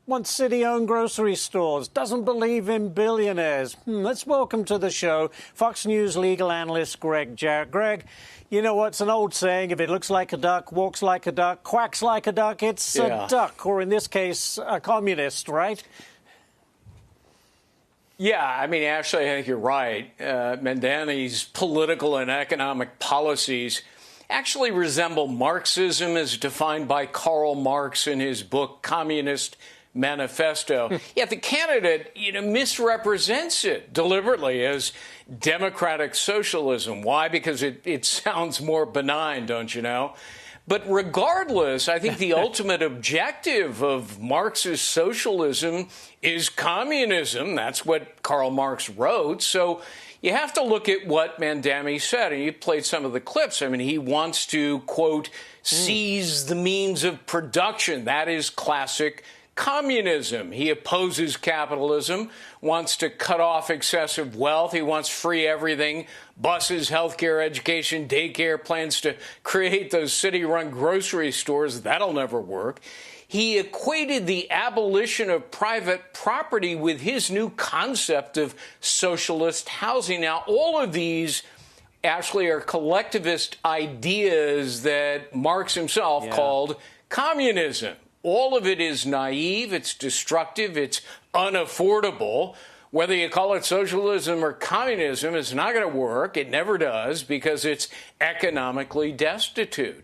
wants city-owned grocery stores, doesn't believe in billionaires. Let's welcome to the show Fox News legal analyst Gregg Jarrett. Greg, you know what's an old saying, if it looks like a duck, walks like a duck, quacks like a duck, it's a duck, or in this case, a communist, right? Yeah, I mean, actually, I think you're right. Mamdani's political and economic policies actually resemble Marxism as defined by Karl Marx in his book Communist Manifesto. Yet the candidate, misrepresents it deliberately as democratic socialism. Why? Because it sounds more benign, don't you know? But regardless, I think the ultimate objective of Marx's socialism is communism. That's what Karl Marx wrote. So you have to look at what Mamdani said, and you played some of the clips. I mean, he wants to, quote, seize the means of production. That is classic communism. He opposes capitalism, wants to cut off excessive wealth. He wants free everything, buses, healthcare, education, daycare, plans to create those city-run grocery stores. That'll never work. He equated the abolition of private property with his new concept of socialist housing. Now, all of these actually are collectivist ideas that Marx himself called communism. All of it is naive, it's destructive, it's unaffordable. Whether you call it socialism or communism, it's not going to work. It never does because it's economically destitute.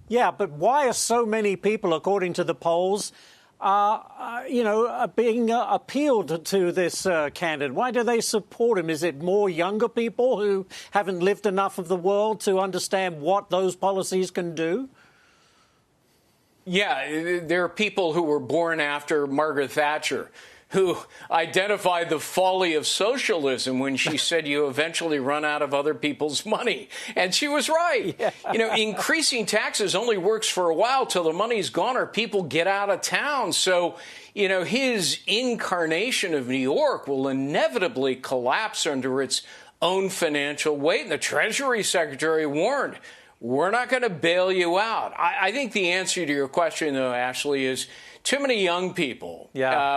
Yeah, but why are so many people, according to the polls, being appealed to this candidate? Why do they support him? Is it more younger people who haven't lived enough of the world to understand what those policies can do? Yeah, there are people who were born after Margaret Thatcher who identified the folly of socialism when she said you eventually run out of other people's money. And she was right. Yeah. Increasing taxes only works for a while till the money's gone or people get out of town. So, his incarnation of New York will inevitably collapse under its own financial weight. And the Treasury Secretary warned, we're not going to bail you out. I think the answer to your question, though, Ashley, is too many young people,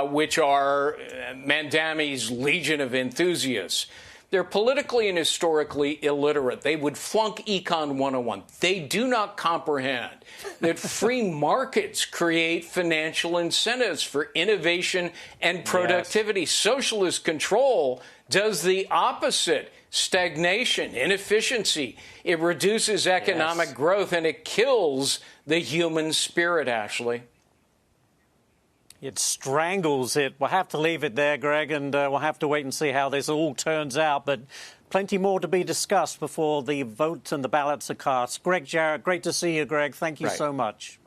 which are Mamdani's legion of enthusiasts. They're politically and historically illiterate. They would flunk Econ 101. They do not comprehend that free markets create financial incentives for innovation and productivity. Yes. Socialist control does the opposite. Stagnation, inefficiency. It reduces economic growth and it kills the human spirit, Ashley. It strangles it. We'll have to leave it there, Greg, and we'll have to wait and see how this all turns out. But plenty more to be discussed before the vote and the ballots are cast. Gregg Jarrett, great to see you, Greg. Thank you so much.